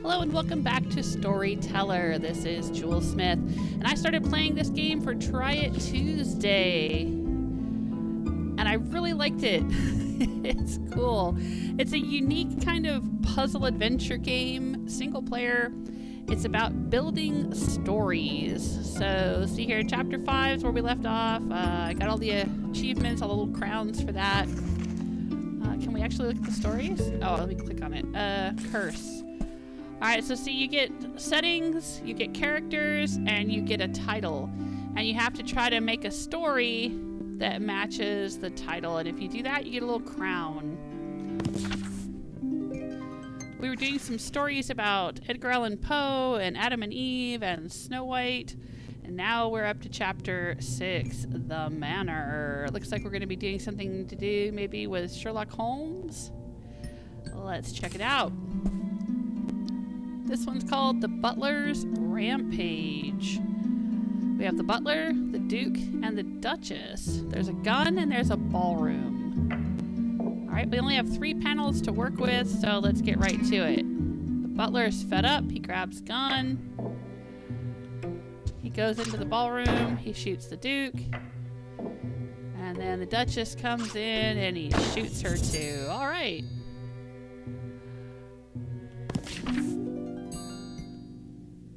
Hello and welcome back to Storyteller. This is Jules Smith, and I started playing this game for Try It Tuesday, and I really liked it. It's cool. It's a unique kind of puzzle adventure game, single player. It's about building stories. So see here, chapter 5 is where we left off. I got all the achievements, all the little crowns for that. Can we actually look at the stories? Oh, let me click on it. Curse. Alright, so see, you get settings, you get characters, and you get a title. And you have to try to make a story that matches the title. And if you do that, you get a little crown. We were doing some stories about Edgar Allan Poe and Adam and Eve and Snow White. And now we're up to chapter 6, The Manor. Looks like we're going to be doing something to do maybe with Sherlock Holmes. Let's check it out. This one's called The Butler's Rampage. We have the butler, the duke, and the duchess. There's a gun and there's a ballroom. Alright, we only have 3 panels to work with, so let's get right to it. The butler's fed up, he grabs a gun. He goes into the ballroom, he shoots the duke. And then the duchess comes in and he shoots her too. Alright.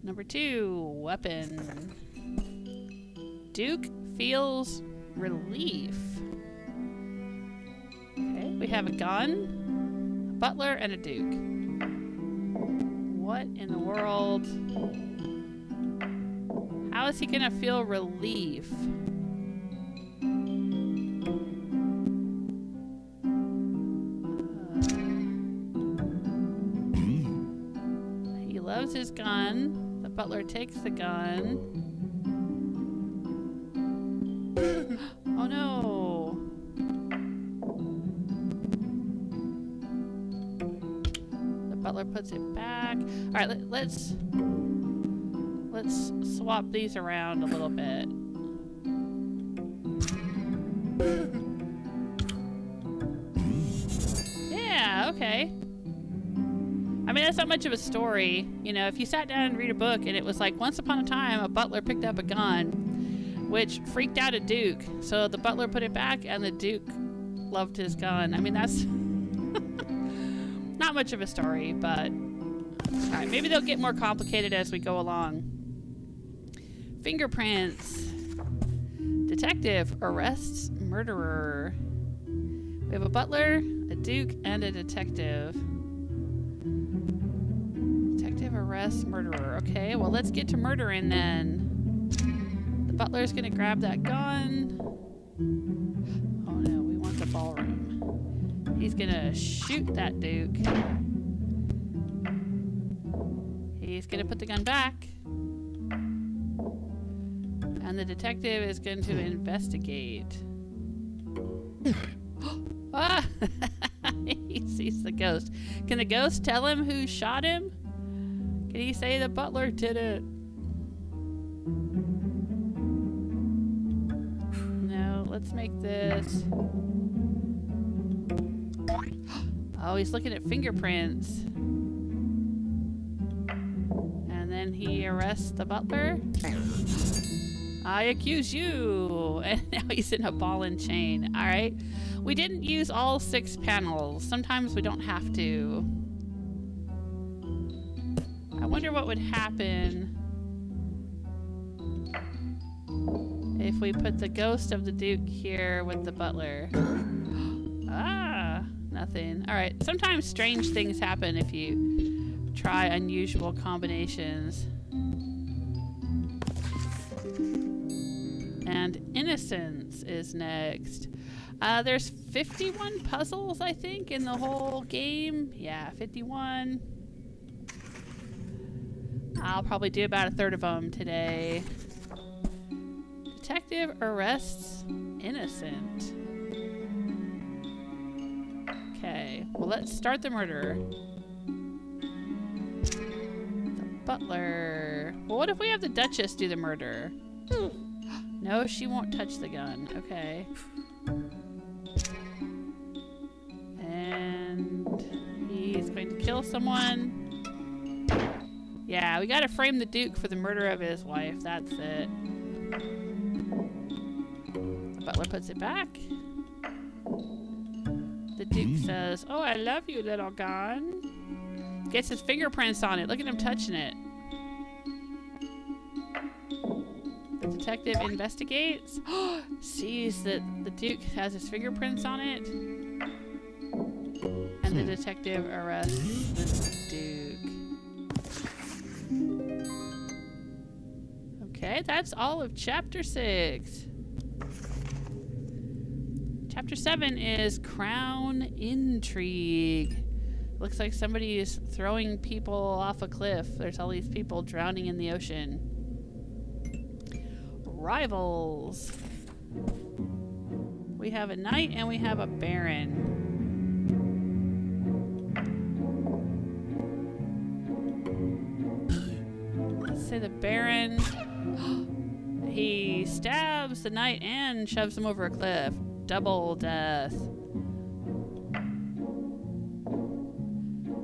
Number 2, weapon. Duke feels relief. Okay, we have a gun, a butler, and a duke. What in the world? How is he gonna feel relief? He loves his gun. The butler takes the gun. Oh no! The butler puts it back. All right, let's swap these around a little bit. Yeah, okay. I mean, that's not much of a story. You know, if you sat down and read a book and it was like, once upon a time, a butler picked up a gun, which freaked out a duke. So the butler put it back and the duke loved his gun. I mean, that's not much of a story, but all right, maybe they'll get more complicated as we go along. Fingerprints. Detective arrests murderer. We have a butler, a duke, and a detective. Detective arrests murderer. Okay, well, let's get to murdering then. The butler's gonna grab that gun. Oh no, we want the ballroom. He's gonna shoot that duke. He's gonna put the gun back. And the detective is going to investigate. Ah! He sees the ghost. Can the ghost tell him who shot him? Can he say the butler did it? No, let's make this. Oh, he's looking at fingerprints. And then he arrests the butler. I accuse you! And now he's in a ball and chain. Alright. We didn't use all 6 panels. Sometimes we don't have to. I wonder what would happen if we put the ghost of the duke here with the butler. Ah! Nothing. Alright. Sometimes strange things happen if you try unusual combinations. And Innocence is next. There's 51 puzzles, I think, in the whole game. Yeah, 51. I'll probably do about 1/3 of them today. Detective arrests Innocent. Okay, well, let's start the murder. The butler. Well, what if we have the Duchess do the murder? No, she won't touch the gun. Okay. And he's going to kill someone. Yeah, we gotta frame the Duke for the murder of his wife. That's it. The butler puts it back. The Duke says, "Oh, I love you, little gun." Gets his fingerprints on it. Look at him touching it. The detective investigates. Sees that the Duke has his fingerprints on it. And the detective arrests the Duke. Okay, that's all of Chapter 6. Chapter 7 is Crown Intrigue. Looks like somebody is throwing people off a cliff. There's all these people drowning in the ocean. Rivals. We have a knight and we have a baron. Let's say the baron. He stabs the knight and shoves him over a cliff. Double death.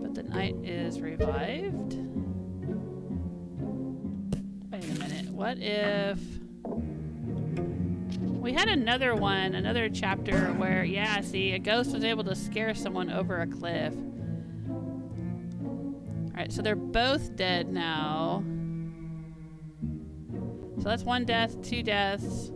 But the knight is revived. Wait a minute. What if... We had another one, another chapter where, yeah, see, a ghost was able to scare someone over a cliff. Alright, so they're both dead now. So that's 1 death, 2 deaths.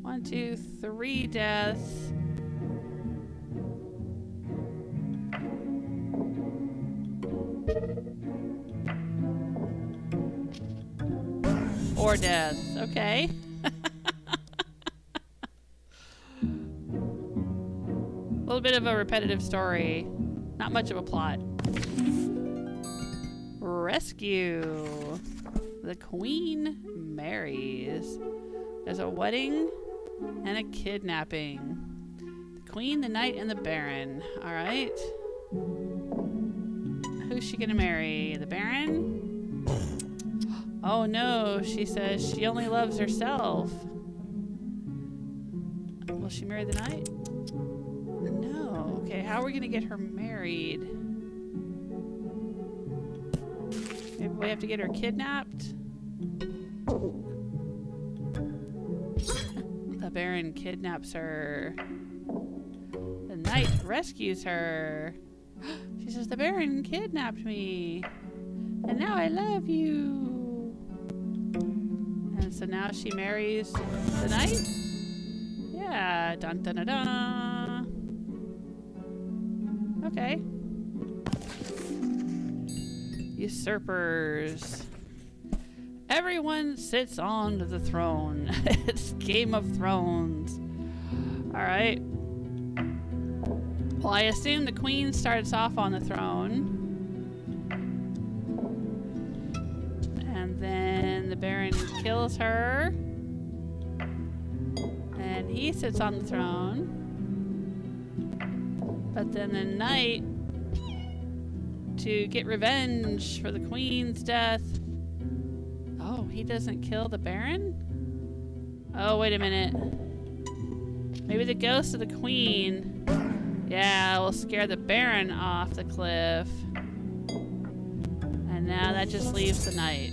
One, 2, 3 deaths. Or deaths. Okay. A little bit of a repetitive story. Not much of a plot. Rescue. The Queen marries. There's a wedding and a kidnapping. The Queen, the Knight, and the Baron. Alright. Who's she gonna marry? The Baron? Oh no, she says she only loves herself. Will she marry the Knight? No. Okay, how are we gonna get her married? Maybe we have to get her kidnapped? The Baron kidnaps her. The Knight rescues her. She says, the Baron kidnapped me. And now I love you. And so now she marries the Knight? Yeah. Dun dun dun dun. Okay. Usurpers. Everyone sits on the throne. It's Game of Thrones. Alright. Well, I assume the Queen starts off on the throne. And then the Baron kills her. And he sits on the throne. But then the Knight, to get revenge for the Queen's death... Oh, he doesn't kill the Baron? Oh, wait a minute. Maybe the ghost of the Queen... Yeah, will scare the Baron off the cliff. And now that just leaves the Knight.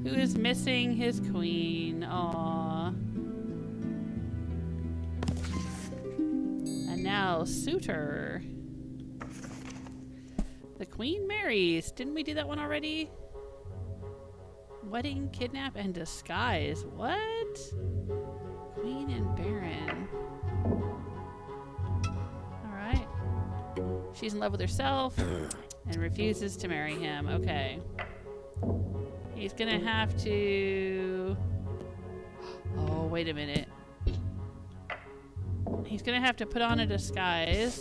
Who is missing his queen. Aww. And now suitor. The Queen marries. Didn't we do that one already? Wedding, kidnap, and disguise. What? Queen and Baron. Alright. She's in love with herself and refuses to marry him. Okay. He's gonna have to... Oh, wait a minute. He's gonna have to put on a disguise.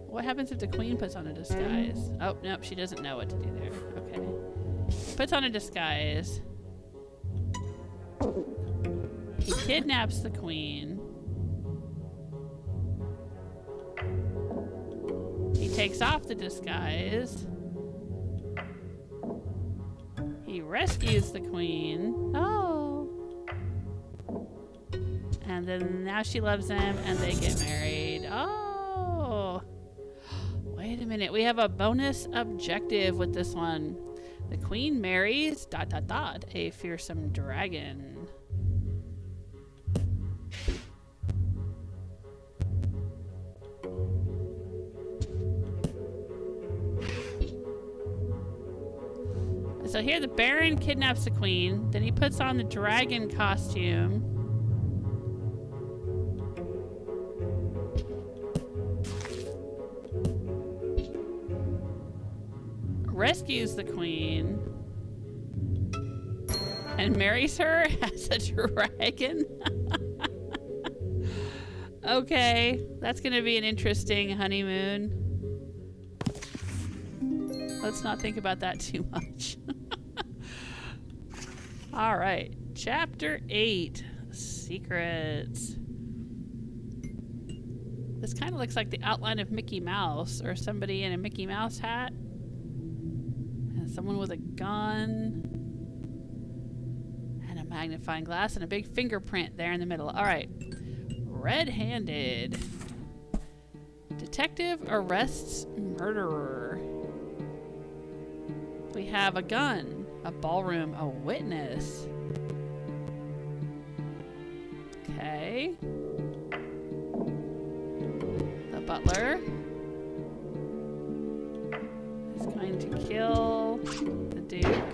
What happens if the Queen puts on a disguise? Oh, nope, she doesn't know what to do there. Okay. Puts on a disguise. He kidnaps the Queen. He takes off the disguise. He rescues the queen. Oh. And then now she loves him and they get married. Oh. Wait a minute. We have a bonus objective with this one. The queen marries ... a fearsome dragon. So here the Baron kidnaps the queen, then he puts on the dragon costume. Rescues the queen. And marries her as a dragon. Okay, that's gonna be an interesting honeymoon. Let's not think about that too much. All right, chapter 8, secrets. This kind of looks like the outline of Mickey Mouse or somebody in a Mickey Mouse hat. And someone with a gun. And a magnifying glass and a big fingerprint there in the middle. All right, red-handed. Detective arrests murderer. We have a gun, a ballroom, a witness. Okay. The butler is going to kill the Duke.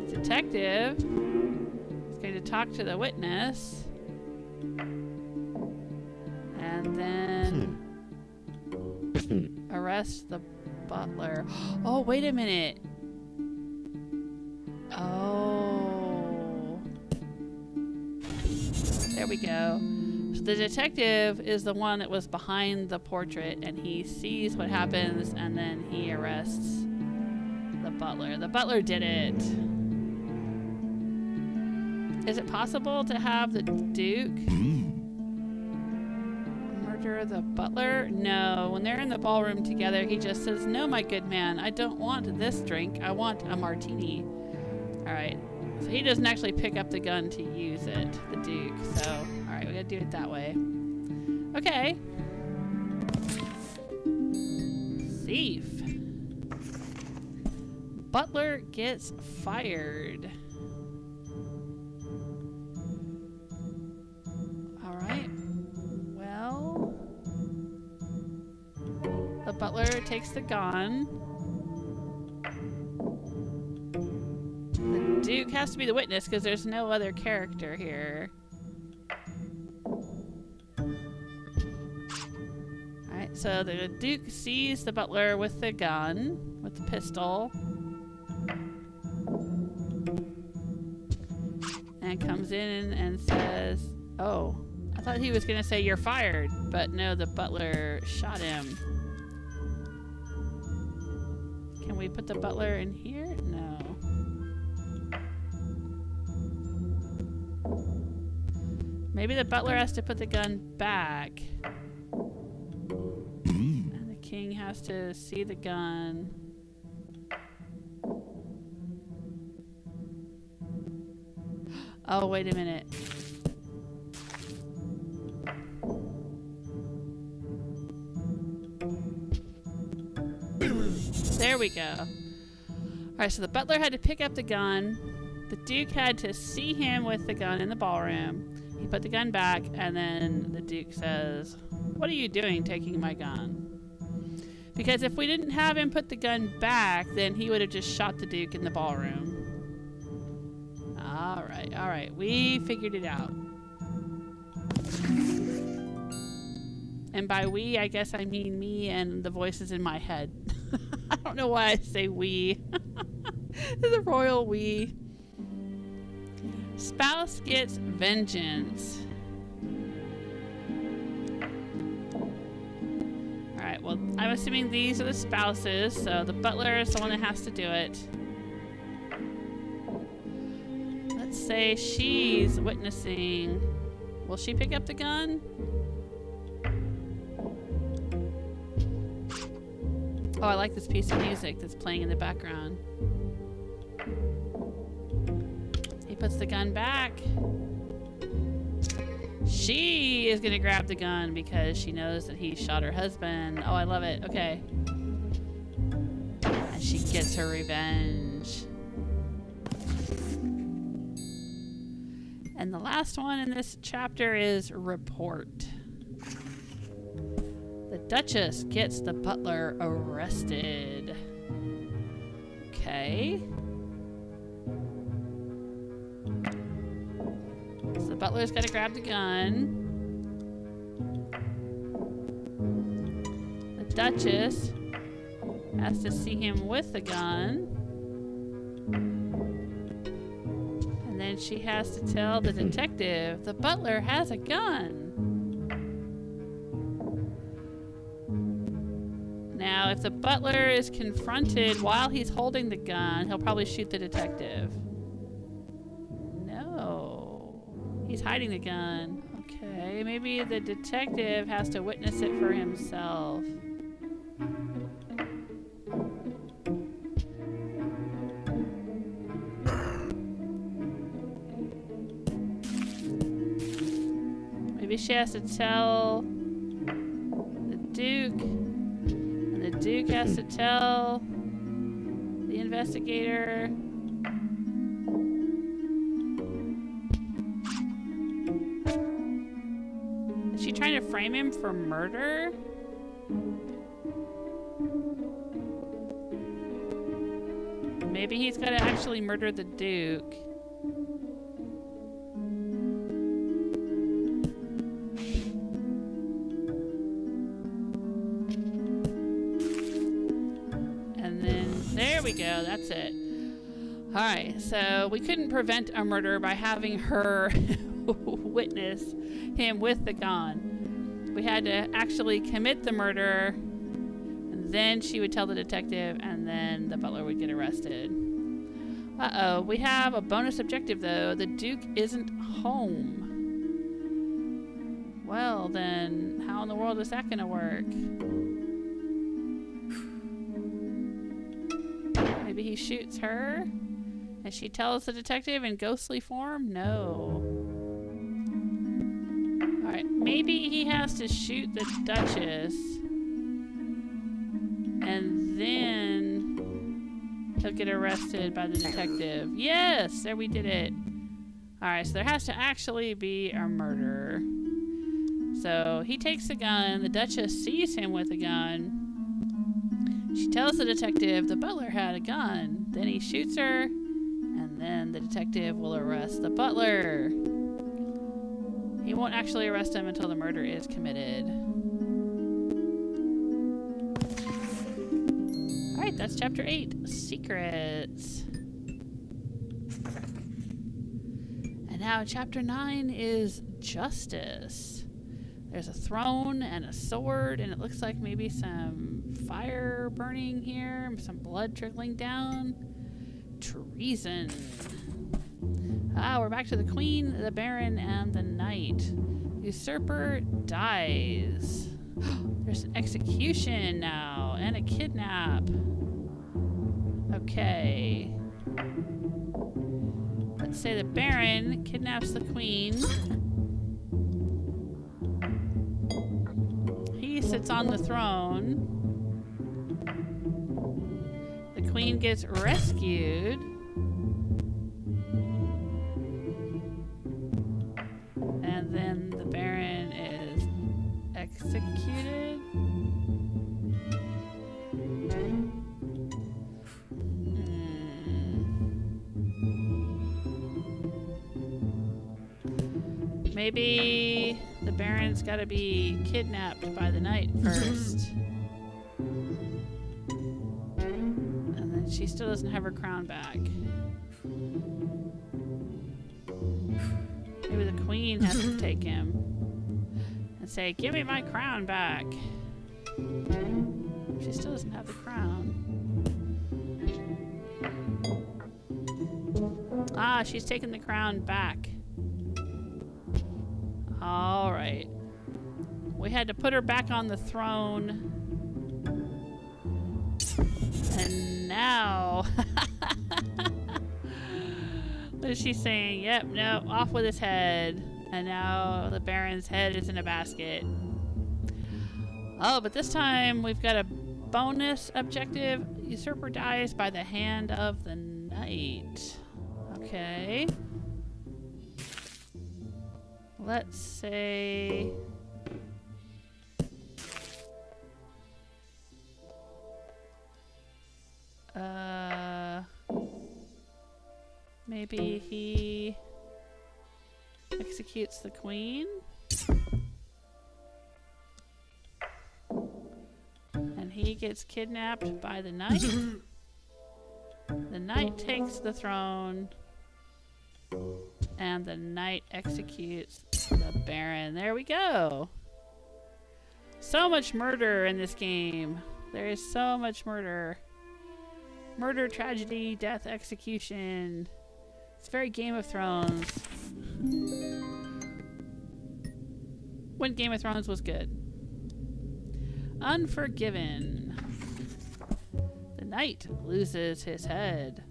The detective is going to talk to the witness. And then arrest the butler. Oh, wait a minute. Oh. There we go. So the detective is the one that was behind the portrait and he sees what happens and then he arrests the butler. The butler did it. Is it possible to have the Duke the butler? No. When they're in the ballroom together, he just says, "No, my good man, I don't want this drink. I want a martini." All right. So he doesn't actually pick up the gun to use it, the Duke. So, all right, we gotta do it that way. Okay. Thief. Butler gets fired. All right. Well, the butler takes the gun. The Duke has to be the witness because there's no other character here. Alright, so the Duke sees the butler with the gun, with the pistol. And comes in and says, oh, I thought he was going to say you're fired, but no, the butler shot him. Can we put the butler in here? No. Maybe the butler has to put the gun back. And the king has to see the gun. Oh, wait a minute. There we go. Alright, so the butler had to pick up the gun. The Duke had to see him with the gun in the ballroom. He put the gun back, and then the Duke says, "What are you doing taking my gun?" Because if we didn't have him put the gun back, then he would have just shot the Duke in the ballroom. Alright, we figured it out. And by we, I guess I mean me and the voices in my head. I don't know why I say we. The royal we. Spouse gets vengeance. Alright, well, I'm assuming these are the spouses, so the butler is the one that has to do it. Let's say she's witnessing. Will she pick up the gun? Oh, I like this piece of music that's playing in the background. He puts the gun back. She is gonna grab the gun because she knows that he shot her husband. Oh, I love it. Okay. And she gets her revenge. And the last one in this chapter is report. The Duchess gets the butler arrested. Okay. So the butler's got to grab the gun. The Duchess has to see him with the gun. And then she has to tell the detective the butler has a gun. Now, if the butler is confronted while he's holding the gun, he'll probably shoot the detective. No. He's hiding the gun. Okay, maybe the detective has to witness it for himself. Maybe she has to tell the Duke. The Duke has to tell the investigator. Is she trying to frame him for murder? Maybe he's got to actually murder the Duke. There we go, that's it. Alright, so we couldn't prevent a murder by having her witness him with the gun. We had to actually commit the murder, and then she would tell the detective, and then the butler would get arrested. Uh-oh, we have a bonus objective though. The Duke isn't home. Well then, how in the world is that gonna work? Maybe he shoots her and she tells the detective in ghostly form? No. Alright, maybe he has to shoot the Duchess and then he'll get arrested by the detective. Yes! There, we did it. Alright, so there has to actually be a murder. So he takes the gun, the Duchess sees him with a gun. She tells the detective the butler had a gun. Then he shoots her, and then the detective will arrest the butler. He won't actually arrest him until the murder is committed. Alright, that's chapter 8, Secrets. And now chapter 9 is Justice. There's a throne and a sword, and it looks like maybe some fire burning here, some blood trickling down. Treason. Ah, we're back to the Queen, the Baron, and the Knight. Usurper dies. There's an execution now, and a kidnap. Okay. Let's say the Baron kidnaps the Queen. He sits on the throne. The Queen gets rescued. And then the Baron is executed. Maybe the Baron's got to be kidnapped by the Knight first. And then she still doesn't have her crown back. Maybe the Queen has to take him and say, "Give me my crown back." She still doesn't have the crown. Ah, she's taken the crown back. All right. We had to put her back on the throne. And now what she's saying. Yep, no, off with his head. And now the Baron's head is in a basket. Oh, but this time we've got a bonus objective. Usurper dies by the hand of the knight. Okay. Let's say... maybe he executes the queen. And he gets kidnapped by the knight. The knight takes the throne. And the knight executes the Baron. There we go. So much murder in this game. There is so much murder. Murder, tragedy, death, execution. It's very Game of Thrones. When Game of Thrones was good. Unforgiven. The knight loses his head.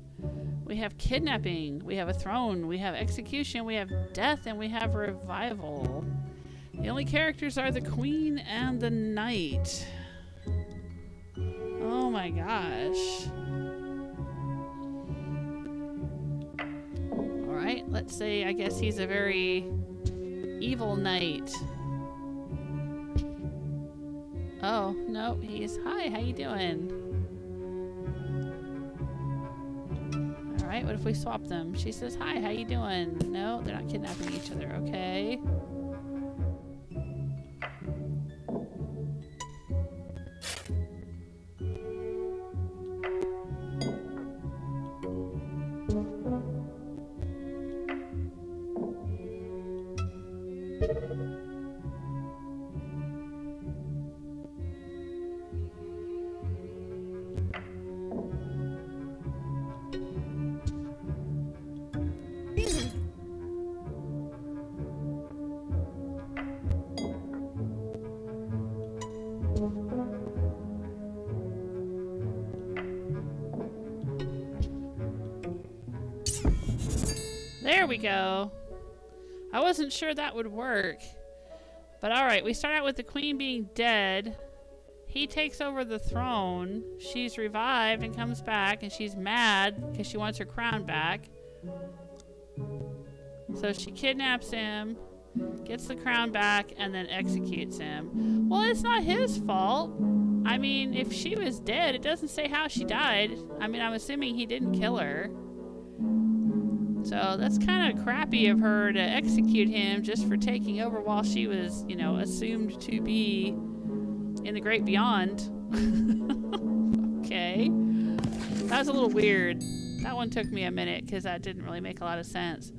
We have kidnapping. We have a throne. We have execution. We have death. And we have revival. The only characters are the queen and the knight. Oh my gosh. Alright, let's say I guess he's a very evil knight. Oh, no, he's... Hi, how you doing? Alright, what if we swap them? She says, hi, how you doing? No, they're not kidnapping each other, okay. There we go. I wasn't sure that would work. But alright, we start out with the queen being dead. He takes over the throne. She's revived and comes back, and she's mad because she wants her crown back. So she kidnaps him, gets the crown back, and then executes him. Well, it's not his fault. I mean, if she was dead, it doesn't say how she died. I mean, I'm assuming he didn't kill her. So that's kind of crappy of her to execute him just for taking over while she was, you know, assumed to be in the great beyond. Okay. That was a little weird. That one took me a minute because that didn't really make a lot of sense.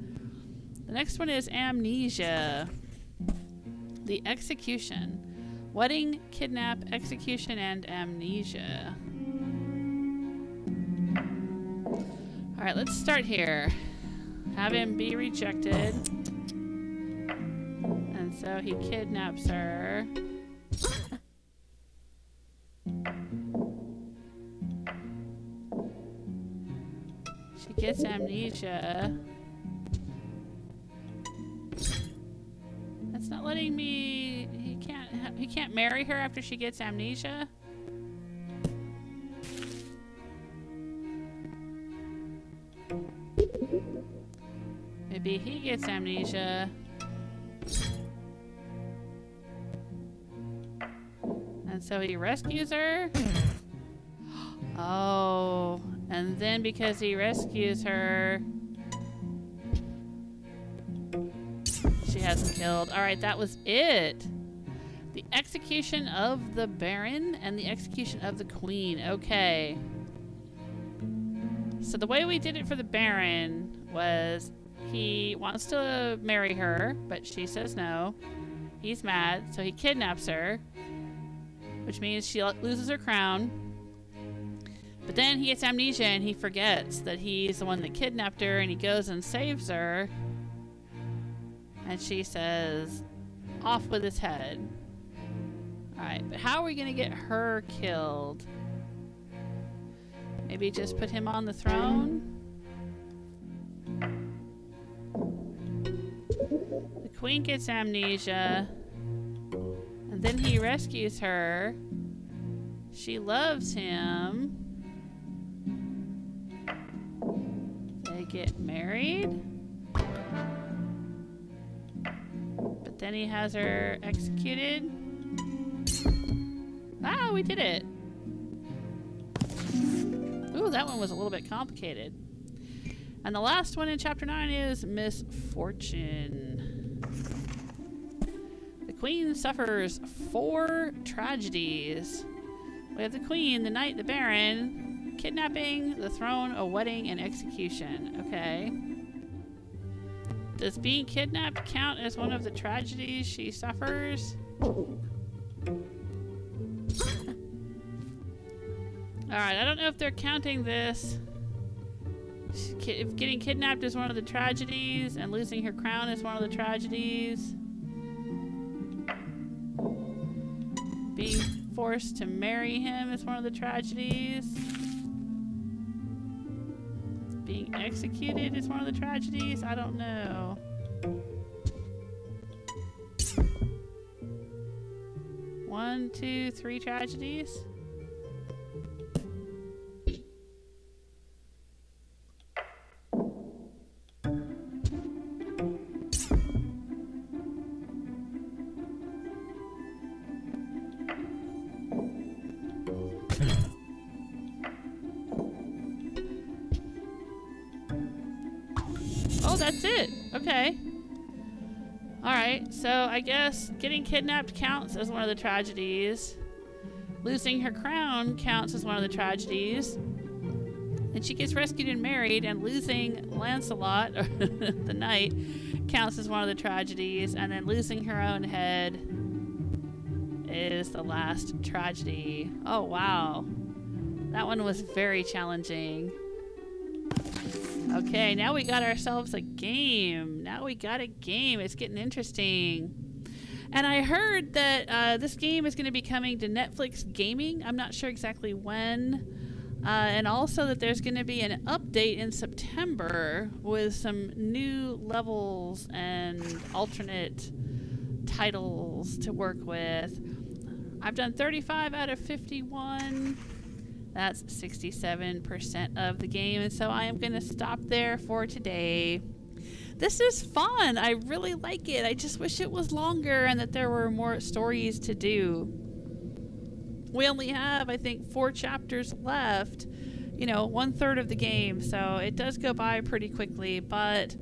The next one is amnesia. The execution. Wedding, kidnap, execution, and amnesia. Alright, let's start here. Have him be rejected. And so he kidnaps her. She gets amnesia. That's not letting me... He can't marry her after she gets amnesia? Maybe he gets amnesia. And so he rescues her. Oh, and then because he rescues her, she has him killed. Alright, that was it. The execution of the Baron and the execution of the Queen. Okay. So the way we did it for the Baron was he wants to marry her, but she says no. He's mad, so he kidnaps her, which means she loses her crown. But then he gets amnesia and he forgets that he's the one that kidnapped her, and he goes and saves her. And she says, off with his head. Alright, but how are we going to get her killed? Maybe just put him on the throne? The queen gets amnesia. And then he rescues her. She loves him. They get married. But then he has her executed. Ah, we did it. Ooh, that one was a little bit complicated. And the last one in chapter 9 is misfortune. The queen suffers 4 tragedies. We have the queen, the knight, the baron, kidnapping, the throne, a wedding, and execution. Okay. Does being kidnapped count as one of the tragedies she suffers? Alright, I don't know if they're counting this. If getting kidnapped is one of the tragedies and losing her crown is one of the tragedies. Being forced to marry him is one of the tragedies. Being executed is one of the tragedies. I don't know. One, two, 3 tragedies. Oh, that's it. Okay. Alright, so I guess getting kidnapped counts as one of the tragedies. Losing her crown counts as one of the tragedies. And she gets rescued and married, and losing Lancelot, or the knight, counts as one of the tragedies. And then losing her own head is the last tragedy. Oh, wow. That one was very challenging. Okay, now we got ourselves a game. Now we got a game. It's getting interesting. And I heard that this game is going to be coming to Netflix Gaming. I'm not sure exactly when. And also that there's going to be an update in September with some new levels and alternate titles to work with. I've done 35 out of 51. That's 67% of the game, and so I am going to stop there for today. This is fun. I really like it. I just wish it was longer and that there were more stories to do. We only have, I think, 4 chapters left. You know, 1/3 of the game, so it does go by pretty quickly. But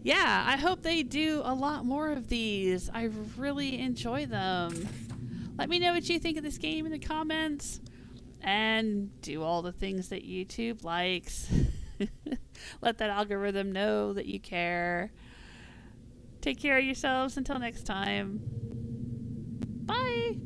yeah, I hope they do a lot more of these. I really enjoy them. Let me know what you think of this game in the comments. And do all the things that YouTube likes. Let that algorithm know that you care. Take care of yourselves until next time. Bye.